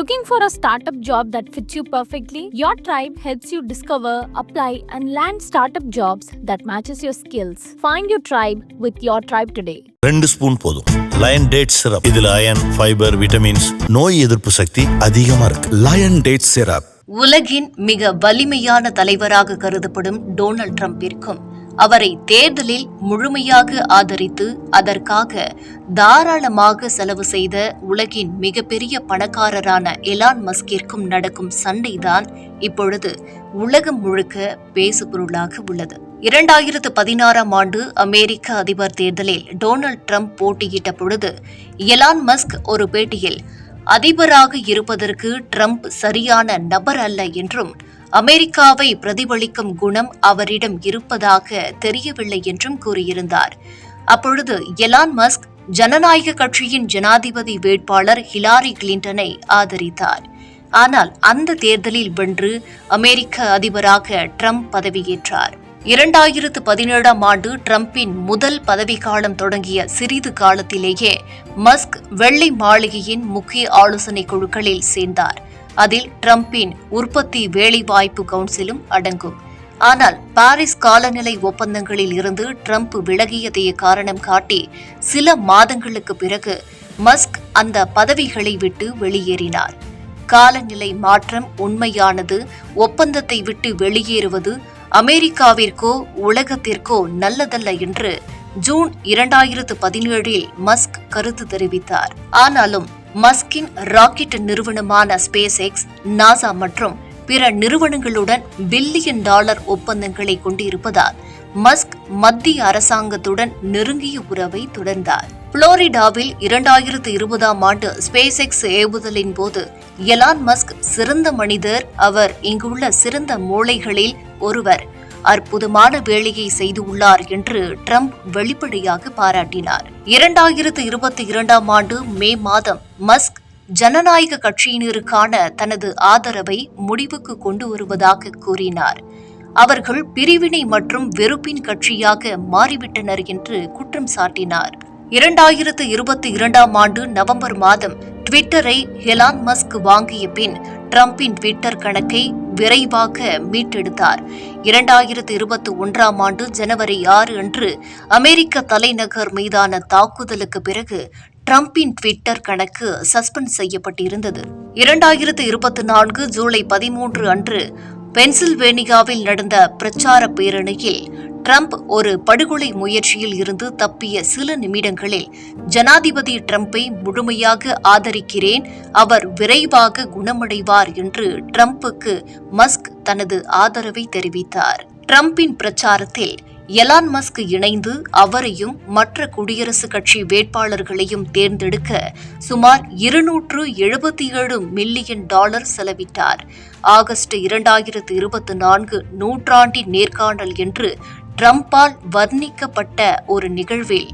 Looking for a startup job that fits you perfectly? Your tribe helps you discover, apply, and land startup jobs that matches your skills. Find your tribe with your tribe today. 2 spoon போதும். Lion date syrup. இதுல iron, fibre, vitamins, நோய் எதிர்ப்பு சக்தி அதிகமா இருக்கு. Lion date syrup. உலகின் மிக வலிமையான தலைவராக கருதப்படும் டொனால்ட் ட்ரம்பிற்கும் அவரை தேர்தலில் முழுமையாக ஆதரித்து அதற்காக தாராளமாக செலவு செய்த உலகின் மிகப்பெரிய பணக்காரரான எலான் மஸ்கிற்கும் நடக்கும் சண்டைதான் இப்பொழுது உலகம் முழுக்க பேசுபொருளாக உள்ளது. 2016 ஆண்டு அமெரிக்க அதிபர் தேர்தலில் டொனால்ட் ட்ரம்ப் போட்டியிட்ட பொழுது எலான் மஸ்க் ஒரு பேட்டியில் அதிபராக இருப்பதற்கு ட்ரம்ப் சரியான நபர் அல்ல என்றும் அமெரிக்காவை பிரதிபலிக்கும் குணம் அவரிடம் இருப்பதாக தெரியவில்லை என்றும் கூறியிருந்தார். அப்பொழுது எலான் மஸ்க் ஜனநாயக கட்சியின் ஜனாதிபதி வேட்பாளர் ஹிலாரி கிளின்டனை ஆதரித்தார். ஆனால் அந்த தேர்தலில் வென்று அமெரிக்க அதிபராக ட்ரம்ப் பதவியேற்றார். 2017 ஆண்டு ட்ரம்பின் முதல் பதவிக்காலம் தொடங்கிய சிறிது காலத்திலேயே மஸ்க் வெள்ளை மாளிகையின் முக்கிய ஆலோசனை குழுக்களில் சேர்ந்தார். அதில் ட்ரம்பின் உற்பத்தி வேலைவாய்ப்பு கவுன்சிலும் அடங்கும். ஆனால் பாரிஸ் காலநிலை ஒப்பந்தங்களில் இருந்து ட்ரம்ப் விலகியதை காரணம் காட்டி சில மாதங்களுக்கு பிறகு மஸ்க் அந்த பதவிகளை விட்டு வெளியேறினார். காலநிலை மாற்றம் உண்மையானது. ஒப்பந்தத்தை விட்டு வெளியேறுவது அமெரிக்காவிற்கோ உலகத்திற்கோ நல்லதல்ல என்று ஜூன் 2017 மஸ்க் கருத்து தெரிவித்தார். ஆனாலும் மஸ்கின் ராக்கெட் நிறுவனமான ஸ்பேஸ் எக்ஸ், நாசா மற்றும் பிற நிறுவனங்களுடன் பில்லியன் டாலர் ஒப்பந்தங்களை கொண்டிருப்பதால் மஸ்க் மத்திய அரசாங்கத்துடன் நெருங்கிய உறவை தொடர்ந்தார். புளோரிடாவில் 2020 ஆண்டு ஸ்பேஸ் எக்ஸ் ஏவுதலின் போது எலான் மஸ்க் சிறந்த மனிதர், அவர் இங்குள்ள சிறந்த மூளைகளில் ஒருவர், அற்புதமான வேலையை செய்துள்ளார் என்று ட்ரம்ப் வெளிப்படையாக பாராட்டினார். 2022 ஆண்டு மே மாதம் மஸ்க் ஜனநாயக கட்சியினருக்கான தனது ஆதரவை முடிவுக்கு கொண்டு வருவதாக கூறினார். அவர்கள் பிரிவினை மற்றும் வெறுப்பின் கட்சியாக மாறிவிட்டனர் என்று குற்றம் சாட்டினார். 2022 ஆண்டு நவம்பர் மாதம் ட்விட்டரை எலான் மஸ்க் வாங்கிய பின் ட்ரம்பின் ட்விட்டர் கணக்கை விரைவாக மீட்டெடுத்தார். 2021 ஆண்டு ஜனவரி 6 அன்று அமெரிக்க தலைநகர் மீதான தாக்குதலுக்கு பிறகு ட்ரம்பின் ட்விட்டர் கணக்கு சஸ்பெண்ட் செய்யப்பட்டிருந்தது. 2024 ஜூலை 13 அன்று பென்சில்வேனியாவில் நடந்த பிரச்சார பேரணியில் ட்ரம்ப் ஒரு படுகொலை முயற்சியில் இருந்து தப்பிய சில நிமிடங்களில் ஜனாதிபதி ட்ரம்பை முழுமையாக ஆதரிக்கிறேன், அவர் விரைவாக குணமடைவார் என்று ட்ரம்புக்கு மஸ்க் தனது ஆதரவை தெரிவித்தார். ட்ரம்பின் பிரச்சாரத்தில் எலான் மஸ்க் இணைந்து அவரையும் மற்ற குடியரசுக் கட்சி வேட்பாளர்களையும் தேர்ந்தெடுக்க சுமார் $277 மில்லியன் செலவிட்டார். ஆகஸ்ட் 2024 நூற்றாண்டின் நேர்காணல் என்று ட்ரம்பால் வர்ணிக்கப்பட்ட ஒரு நிகழ்வில்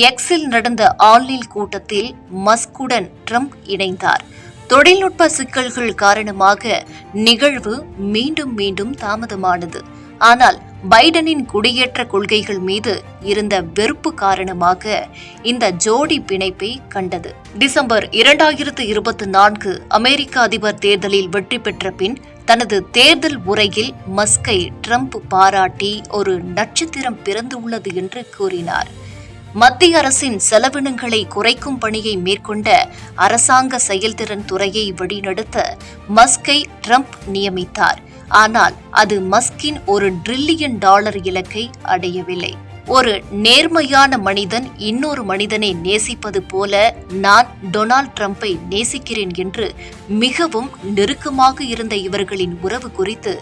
எக்ஸில் நடந்த ஆன்லைன் கூட்டத்தில் மஸ்குடன் ட்ரம்ப் இணைந்தார். தொழில்நுட்ப சிக்கல்கள் காரணமாக நிகழ்வு மீண்டும் தாமதமானது. ஆனால் பைடனின் குடியேற்ற கொள்கைகள் மீது இருந்த வெறுப்பு காரணமாக இந்த ஜோடி பிணைப்பை கண்டது. டிசம்பர் 2024 அமெரிக்க அதிபர் தேர்தலில் வெற்றி பெற்ற பின் தனது தேர்தல் உரையில் மஸ்கை ட்ரம்ப் பாராட்டி ஒரு நட்சத்திரம் பிறந்துள்ளது என்று கூறினார். மத்திய அரசின் செலவினங்களை குறைக்கும் பணியை மேற்கொண்ட அரசாங்க செயல்திறன் துறையை வழிநடத்த மஸ்கை ட்ரம்ப் நியமித்தார். ஆனால் அது மஸ்கின் $1 டிரில்லியன் இலக்கை அடையவில்லை. ஒரு நேர்மையான மனிதன் இன்னொரு மனிதனை நேசிப்பது போல நான் டொனால்ட் ட்ரம்பை நேசிக்கிறேன் என்று மிகவும் நெருக்கமாக இருந்த இவர்களின் உறவு குறித்து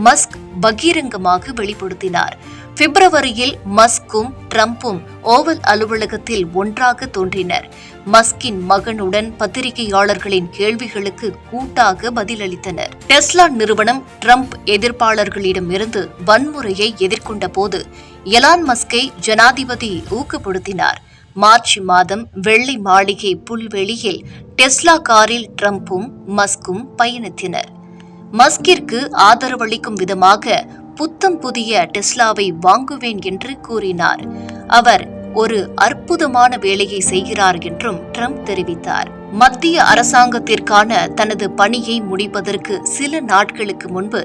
மஸ்க் பகிரங்கமாக வெளிப்படுத்தினார். பிப்ரவரியில் மஸ்கும் ட்ரம்பும் ஓவல் அலுவலகத்தில் ஒன்றாக தோன்றினர். மஸ்கின் மகனுடன் பத்திரிகையாளர்களின் கேள்விகளுக்கு கூட்டாக பதிலளித்தனர். டெஸ்லா நிறுவனம் ட்ரம்ப் எதிர்ப்பாளர்களிடமிருந்து வன்முறையை எதிர்கொண்ட போது எலான் மஸ்கை ஜனாதிபதி ஊக்கப்படுத்தினார். மார்ச் மாதம் வெள்ளை மாளிகை புல்வெளியில் டெஸ்லா காரில் ட்ரம்பும் மஸ்கும் பயணித்தனர். மஸ்கிற்கு ஆதரவளிக்கும் விதமாக புத்தம் புதிய டெஸ்லாவை வாங்குவேன் என்று கூறினார். அவர் ஒரு அற்புதமான வேலையை செய்கிறார் என்றும் ட்ரம்ப் தெரிவித்தார். மத்திய அரசாங்கத்திற்கான தனது பணியை முடிப்பதற்கு சில நாட்களுக்கு முன்பு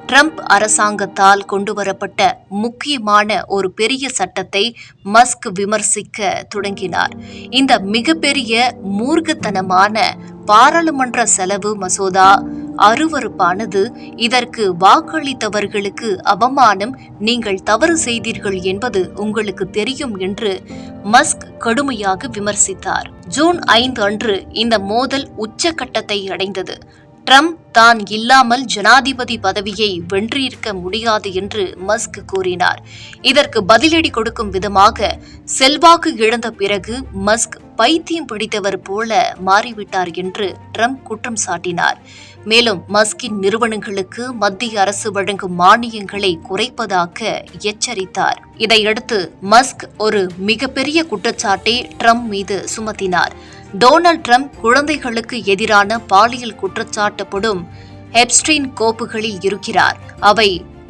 ட்ரம்ப் அரசாங்கத்தால் கொண்டுவரப்பட்ட முக்கியமான ஒரு பெரிய சட்டத்தை மஸ்க் விமர்சிக்க தொடங்கினார். இந்த மிகப்பெரிய மூர்க்கத்தனமான பாராளுமன்ற செலவு மசோதா அருவருப்பானது, இதற்கு வாக்களித்தவர்களுக்கு அவமானம், நீங்கள் தவறு செய்தீர்கள் என்பது உங்களுக்கு தெரியும் என்று மஸ்க் கடுமையாக விமர்சித்தார். ஜூன் 5 அன்று இந்த மோதல் உச்சகட்டத்தை அடைந்தது. ட்ரம்ப் தான் இல்லாமல் ஜனாதிபதி பதவியை வென்றிருக்க முடியாது என்று மஸ்க் கூறினார். இதற்கு பதிலடி கொடுக்கும் விதமாக செல்வாக்கு இழந்த பிறகு மஸ்க் பைத்தியம் பிடித்தவர் போல மாறிவிட்டார் என்று ட்ரம்ப் குற்றம் சாட்டினார். மேலும் மஸ்கின் நிறுவனங்களுக்கு மத்திய அரசு வழங்கும் மானியங்களை குறைப்பதாக எச்சரித்தார். இதையடுத்து மஸ்க் ஒரு மிகப்பெரிய குற்றச்சாட்டை ட்ரம்ப் மீது சுமத்தினார். டொனால்ட் ட்ரம்ப் குழந்தைகளுக்கு எதிரான பாலியல் குற்றச்சாட்டப்படும் எப்ஸ்டீன் கோப்புகளில் இருக்கிறார். அவை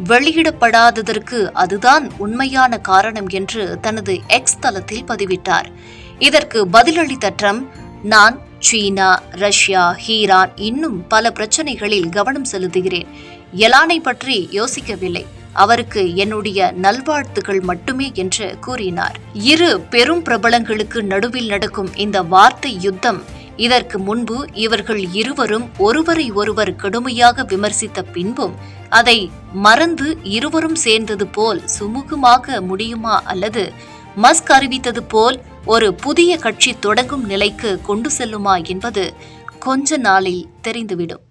வெளியிடப்படாததற்கு அதுதான் உண்மையான காரணம் என்று தனது எக்ஸ் தளத்தில் பதிவிட்டார். இதற்கு பதிலளித்த ட்ரம்ப், நான் சீனா, ரஷ்யா, ஈரான் இன்னும் பல பிரச்சனைகளில் கவனம் செலுத்துகிறேன். எலானை பற்றி யோசிக்கவில்லை. அவருக்கு என்னுடைய நல்வாழ்த்துகள் மட்டுமே என்று கூறினார். இரு பெரும் பிரபலங்களுக்கு நடுவில் நடக்கும் இந்த வார்த்தை யுத்தம், இதற்கு முன்பு இவர்கள் இருவரும் ஒருவரை ஒருவர் கடுமையாக விமர்சித்த பின்பும் அதை மறந்து இருவரும் சேர்ந்தது போல் சுமூகமாக முடியுமா, அல்லது மஸ்க் அறிவித்தது போல் ஒரு புதிய கட்சி தொடங்கும் நிலைக்கு கொண்டு செல்லுமா என்பது கொஞ்ச நாளில் தெரிந்துவிடும்.